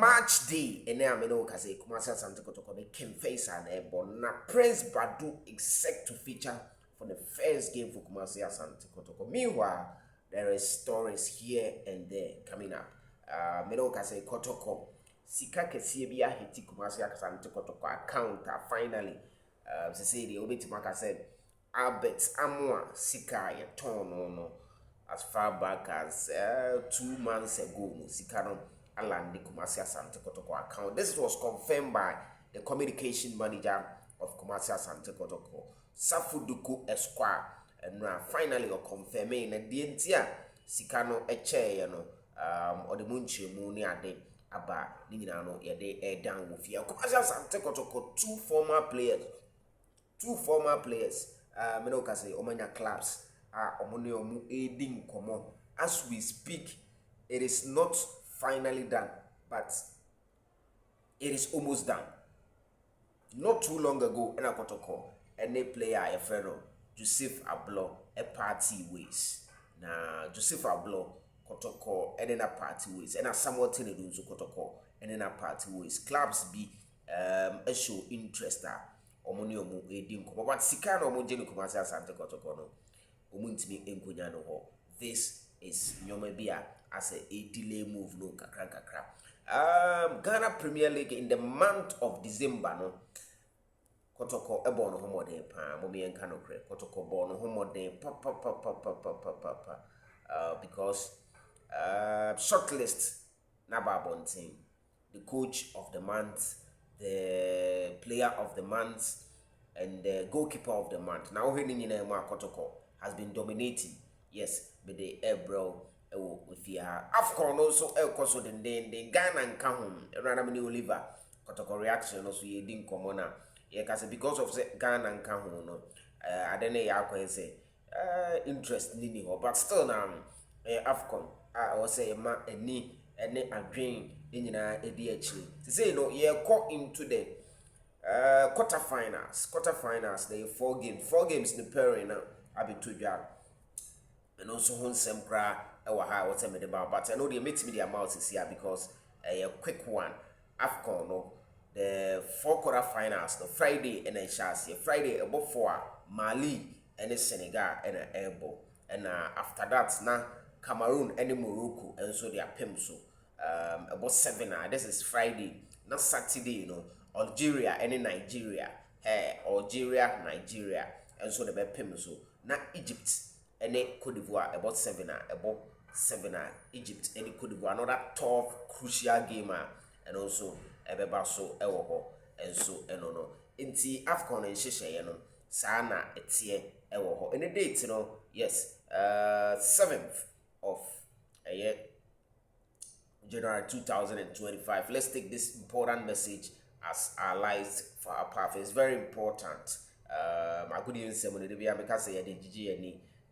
match day and now me say Kumasi Asante Kotoko they can face an airborne. Now Prince Badu is set to feature for the first game for Kumasi Asante Kotoko. Meanwhile, there is stories here and there coming up. Me say Kotoko sika kesiye bi ahiti Kumasi Asante Kotoko account finally. Say the Obitimaka said Albert Amwa sika ye no as far back as 2 months ago. Sika no Alandi Kumasi Asante Kotoko account. This was confirmed by the communication manager of Kumasi Asante Kotoko, Sarfo Duku Esquire, and finally confirming that the entire Sikano Eche, or the Munchi Muni Ade Aba Ninano Yade down with you. Kumasi Asante Kotoko, two former players, Menoka say Omanya clubs are Omoniomu aiding common. As we speak, it is not finally done, but it is almost done. Not too long ago, in a Kotoko, any player a fellow, Joseph Ablor, a party ways. Now, Joseph Ablor, Kotoko, and then a party ways, and a somewhat Tenadu Kotoko, and then a party ways. Clubs be a show interest Omoniomu Edin, but Sikano Mojeno Kumasi Asante Kotoko no, Umuntimi Enkunyano ho. This is Nyomebia as a delay move no kakra. Ghana Premier League in the month of December no Kotoko ebono homode pa momi enkano kre Kotoko bono homode pa because shortlist Nababontin, the coach of the month, the player of the month, and the goalkeeper of the month. Now Kotoko has been dominating. Yes, but the Ablor with ya Afcon also also the Ghana and Kahum Ranamini Oliver Kotoko reaction also ye didn't come on because of Ghana and Kahum no I don't know ya say interest nini ho but still now Afcon I was say ma any adwin nyina edi actually to say no ye caught into the quarterfinals they 4 games in the pairing now abi to and also Honsem Kra what's about, but I know they meet me the amount is here because a quick one. Afcon no the 4 quarterfinals, the Friday and then Chassis, Friday above 4 Mali and Senegal and Airbo, and after that now Cameroon and Morocco and so they are Pemso about 7 this is Friday, not Saturday, Algeria and Nigeria, Algeria, Nigeria, and so the Pemso, not Egypt. And then Cote d'Ivoire about 7 Egypt and Cote d'Ivoire another tough crucial game and also Ebebaso Ewoho and so no inti Afcon and Shisha sana etie Ewoho and the date yes 7th of January 2025. Let's take this important message as our lives for our path. It's very important. I could even say because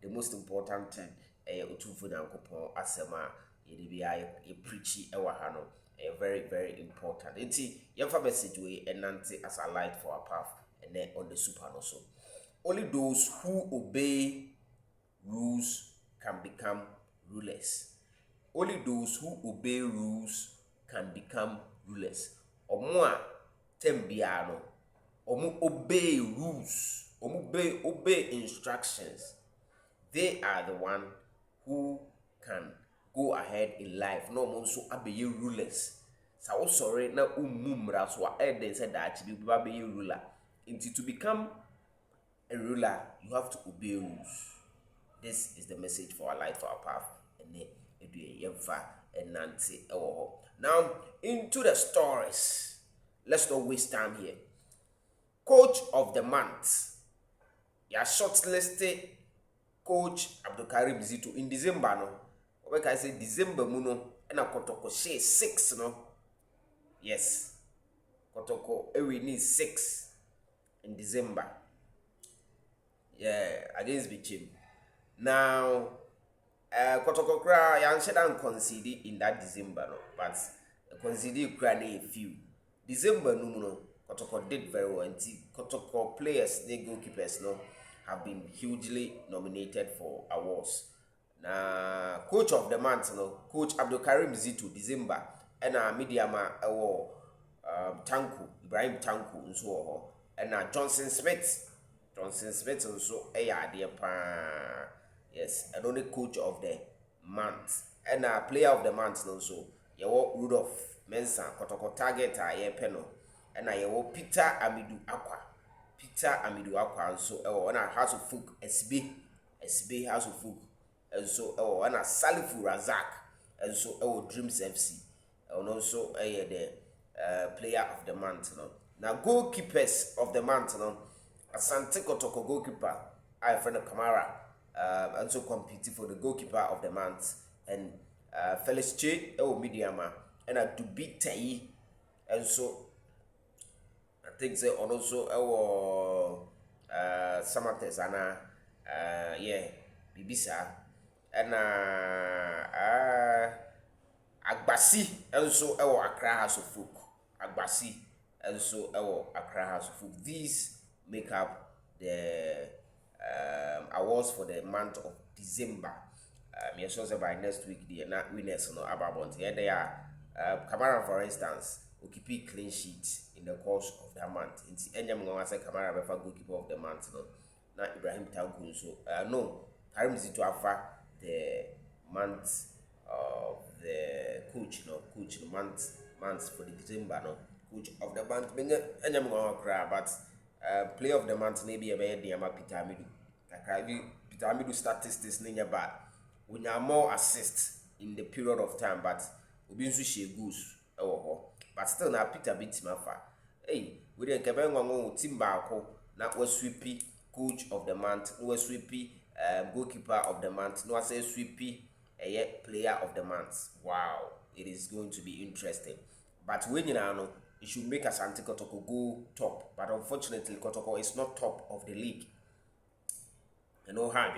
the most important thing utufu na nkopon asema ye bia ye preachy ewa ha no very very important. Enti yemfa message we enante as a light for our path and then on the super no so only those who obey rules can become rulers. Only those who obey rules can become rulers. Omo a tembia no omo obey rules, omo obey instructions. They are the one who can go ahead in life. No one so abe rulers. So sorry na umumra so I said that you be a ruler. Until to become a ruler, you have to obey rules. This is the message for our life, for our path. And Nancy. Now into the stories. Let's not waste time here. Coach of the month. You are shortlisted. Coach Abdulkarim Zito in December no. What can I say December muno and a Kotoko share 6 no. Yes. Kotoko we need 6 in December. Yeah, against Bichim. Now Kotoko kra yan shedan concede in that December no, but concede kra na a few. December no Kotoko did very well. And Kotoko players, they goalkeepers no have been hugely nominated for awards. Now, coach of the month, Coach Abdulkarim Zito, December, ɛna medium a ɛwɔ Tanku Ibrahim Tanku nso wɔ hɔ ɛna Johnson Smith nso ɛyɛ adeɛ paa. Yes, and only coach of the month and player of the month also. Yawo Rudolph Mensah Kotoko target a yepe no and yawo Peter Amidu Aqua and so and House of Folk SB House of Folk and so and Salifu Razak and so Dreams FC and also the player of the month no. Now goalkeepers of the month no. Asante Kotoko goalkeeper I friend of Kamara and so competing for the goalkeeper of the month and Felix Che Mediama and Dubi Tai and so I think they also Samatezana yeah Bibisa and Agbasi and so Accra House of Folk Agbasi and so Accra House of Folk. These make up the awards for the month of December. Yes, also by next week the winners no about here they are. Kamara, for instance, will keep a clean sheet in the course of that month. In the end, I'm going to say Kamara befa goalkeeper of the month. No, not Ibrahim Tanku. So no, Karim Zituafa the month of the coach. No, coach months for the December. No, coach of the month. Being and I'm going to cry, but player of the month maybe a bad name Peter Amidu. Peter Amidu statistics name bad. We have more assists in the period of time, but we been share goals. But still now Peter beats Mafa. Hey, we didn't get on Timbako. Now was sweepy coach of the month. No was sweepy goalkeeper of the month. No, I say sweepy player of the month. Wow, it is going to be interesting. But when you know, it should make Asante Kotoko go top. But unfortunately, Kotoko is not top of the league. You know how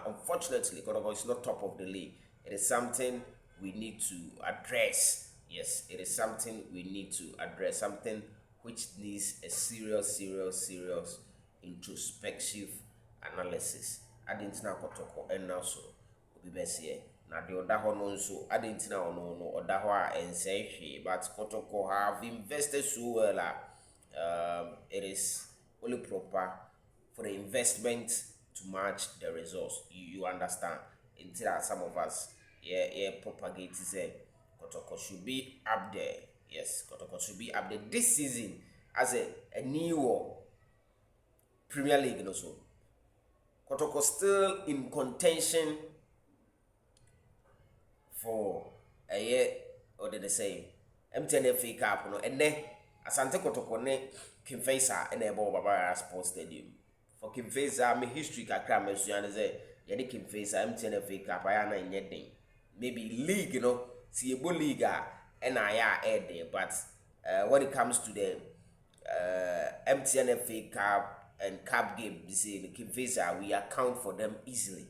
unfortunately, Kotoko is not top of the league. It is something we need to address. Yes, it is something we need to address. Something which needs a serious introspective analysis. I didn't know Kotoko and now so will be best here. Now the other one also I didn't know no other one and say but Kotoko have invested so well. It is only proper for the investment to match the results. You understand? Until some of us propagate say Kotoko should be up there. Yes, Kotoko should be up there this season as a new Premier League also. Kotoko still in contention for a year, or did they say MTN FA Cup no and then Asante Kotoko ne Kimfesa and Ebo Baba Sports Stadium. For Kimfesa, my history kakra me suane say yedi Kimfesa MTN FA Cup ayana nyedin. Maybe league, you know, see a league and I there, but when it comes to the MTN FA Cup and Cup game, you see the Kimfesa, we account for them easily.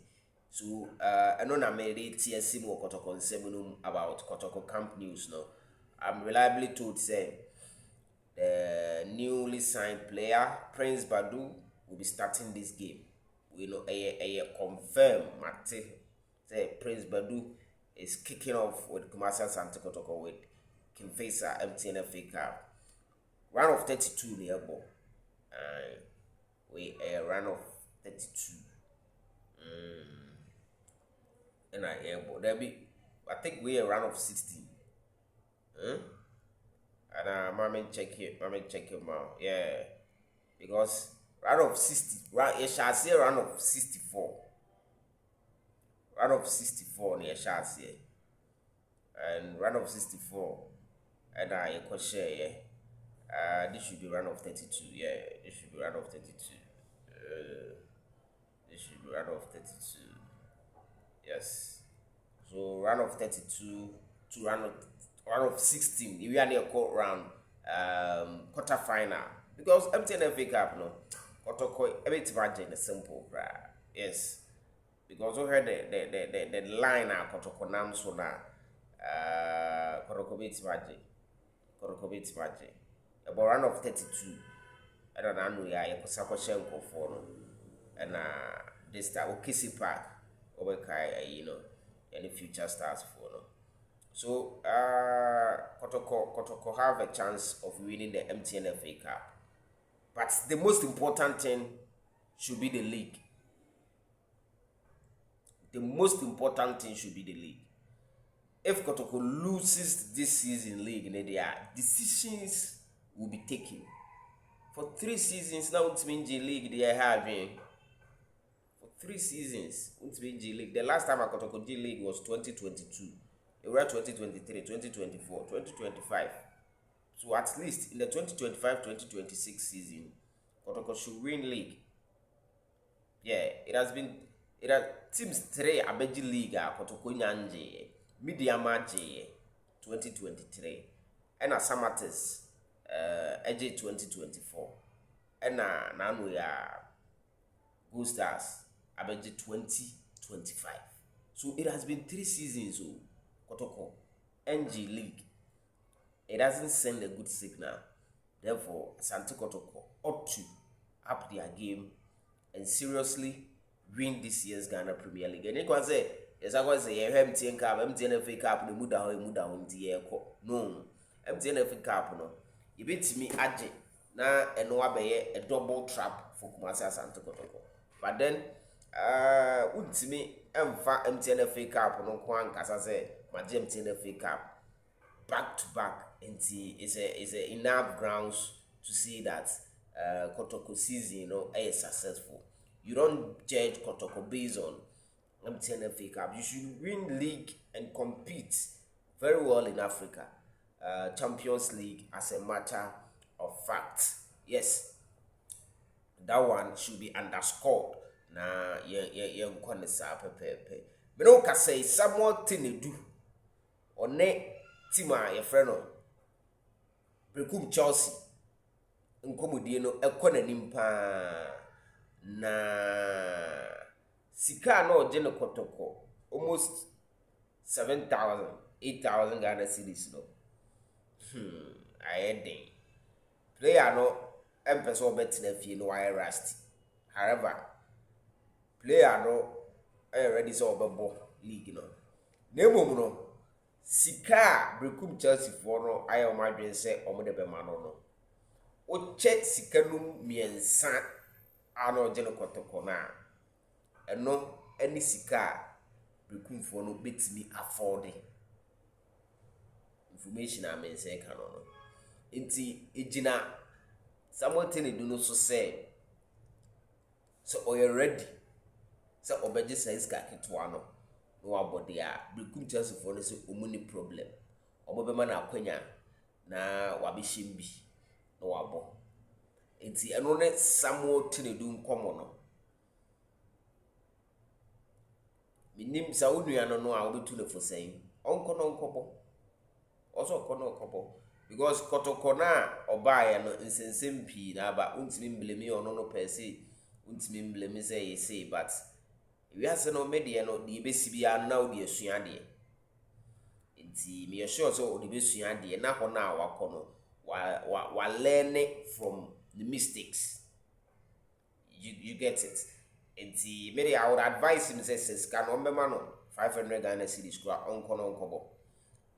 So I know I made it TSC more Kotoko seminum about Kotoko Camp News. No, I'm reliably told say the newly signed player Prince Badu will be starting this game. We know a confirm Mate say Prince Badu is kicking off with Kumasi Asante Kotoko with Kimfesa MTN FA Cup. Round of 32 near ball. We a round of 32. And I hear there be I think we a round of 16. And mommy check it out. Yeah. Because round of 60 it shall say round of 64. Round of 64 near shall say. And round of 64 and I share this should be round of 32. Yeah, this should be round of 32. This should be round of 32. Yes. So round of 32 to round of 16. We are near court round quarterfinal. Because MTN FA Cup no Kotoko a bit imagine simple, right? Yes. Because we heard the line Kotoko nam so na Kotoko bit imagine. About round of 32. I don't know we are Kosako for no. And this time Okisi Park over you know any future stars for no. So Kotoko have a chance of winning the MTNFA Cup. But the most important thing should be the league. The most important thing should be the league. If Kotoko loses this season league, their decisions will be taken. For 3 seasons now, it's been G League they are having. For 3 seasons, it's been G League. The last time I Kotoko G League was 2022. They were 2023, 2024, 2025. So at least in the 2025-2026 season, Kotoko should win league. Yeah, it has teams 3 Abeji League Kotoko Nyanje, Mediama J 2023, and Asamates AJ 2024, and now we are Go Stars Abeji 2025. So it has been 3 seasons Kotoko NG League. It doesn't send a good signal. Therefore, Asante Kotoko ought to up their game and seriously win this year's Ghana Premier League. And you can say, yes, I was say, MTN Cup, MTN FA Cup, the Muda, no, MTN FA Cup, no. You beat me, Aje, na and no a double trap for Kumasi Asante Kotoko. But then, wouldn't me, MTN FA Cup, no, Kwan, as I say, my MTN FA Cup. Back to back, and is a enough grounds to see that Kotoko season is successful. You don't judge Kotoko based on MTN FA Cup. You should win league and compete very well in Africa. Champions League as a matter of fact. Yes, that one should be underscored. Na ye nkwane sa pepepe. Me no ka say somewhat Tenadu one team a your friend no Brekum Chelsea nkomodie no ekọ nanim pa na sika na oje no Kotoko almost 7,000 8,000 Ghana cedis no ayedin player no empese obet na fie no wire rust. However, player no ready so obebo league no nemom no sika Brekum Chelsea for no ayo madwen se omode be ma no o che sika num miensa ano je no Kotoko na eno ani sika Brekum for no betimi afford information am say kan no enti ejina something do no so say so oye ready so obeje say iska ketwa no no abode a Brekum Chelsea for no say omuni problem obobema na akwanya na wabeshimbi no wabo enti eno ne Samuel Tenadu nkomo no minim sa onua no a obetu ne for say onko no nkobo also kono kobo because Kotoko na obaye no nsensem pii na aba untimi mblemi ono no pese untimi mblemi say say but we ase no media no de besi bia no na odi asua de nti me sure so odi besua de na ho na wakono wa learn from the mistakes. You get it. Nti me I would advise him say can ombema no 500 Ghana cedis kwa onkono onkobo.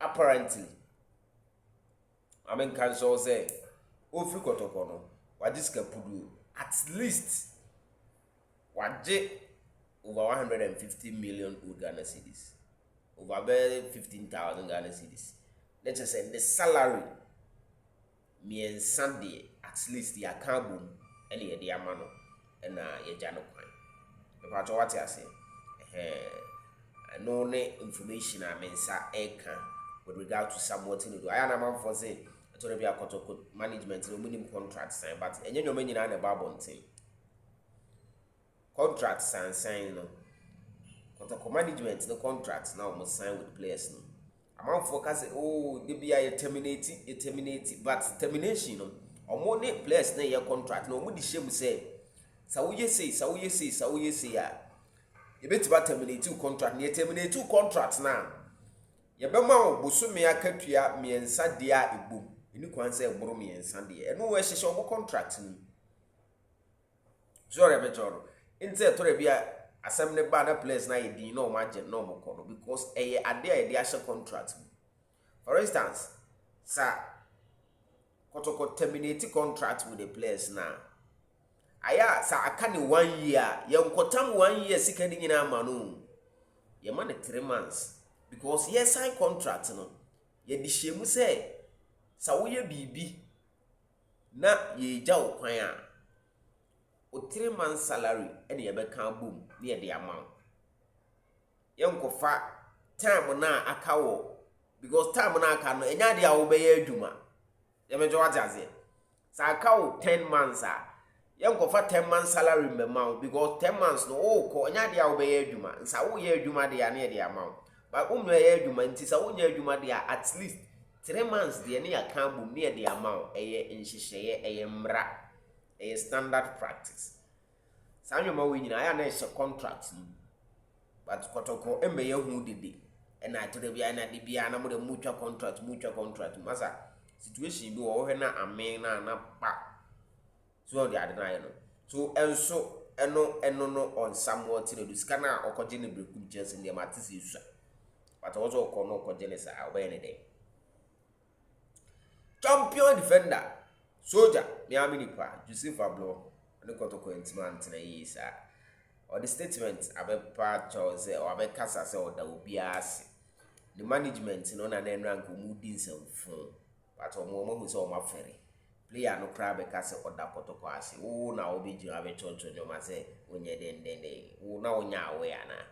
Apparently I mean can so say ofri Kotoko no wajiska pudu at least waje over 150 million Ghana cedis, over 15,000 Ghana cedis. Let's just say the salary me Sunday at least the account boom any the amano and ye jano kwan. About what I say, no information I mean sa eka with regard to somewhat to do. I am a man for say to be a Kotoko management no minimum contract sign, but and you know many na babon thing. Contracts and sign no. Kotoko management no contracts now must sign with players no. Amount focus oh they be a terminate but termination no. Omo ne players na your contract no mo di shame say sa wo say ya. You bet about terminate two contract near terminate two contracts now. You be ma bosome akatua miensa dia ebom. Inu kwan say boro miensa dia. Eno we hye obo contract ni. Sorry be joro. Inte to bia asem ne ba na players na yedi no ma je no mo kono because ade a de ahye contract For instance, sir, Kotoko terminate contract with the players now. Aya sa aka ne 1 year, yenkotam 1 year sika ni nyina ma no. Ye ma ne 3 months because ye sign contract no. Ye di hyemu say sa wo ye bibi na ye gya wo kwan a o 3 months salary e de ye be kan boom na ye de amount. Yenkofa time na aka wo because time na aka no enya de a wo be ye adwuma. Ye mejo wa jaze. Sa aka wo 10 months a yenkofa 10 months salary mbema because 10 months no o ko nya de a wo be ye adwuma. Nsa wo ye adwuma de ya na ye de amount. But no ye adwuma nti sa wo nya adwuma de at least 3 months de ne ya kan boom ne de amount eye nhyehyeye eye mra eye standard practice. Sa nwoma we nyina ya na e contract no. But Kotoko embe ye hu dede and I told bia na de bia na mo de mutual contract masa situation bi wo hwe na amen na pa so de ade na ye no so enso eno no on somewhat Tenadu sika na okoje ne brekum chance ne ma tisi su but also okono okoje ne sa obe ne dey champion defender soldier me amini pa Joseph Ablor ne Kotoko entima na yi sa or the statement abepa chose or abekasa se oda obi ase the management no na rank omudi nsemfo but omo hu se o mafere player no kra bekasa oda Kotoko ase wo na obi gi abe choncho nyoma se onye den wo na onya awe ana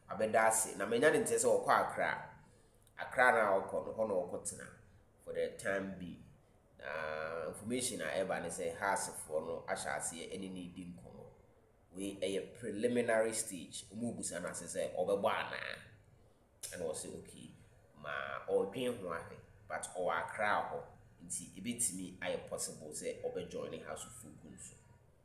abeda ase na menya ne ntese okọ akra na okọ no no okotena for the time be information na eba ne say has for no asha ase any need nko we a preliminary stage umubusa na say obegbo ana and was say okay ma odwen ho ahe but o akra ho nti ebetimi aye possible say obe joining house of food so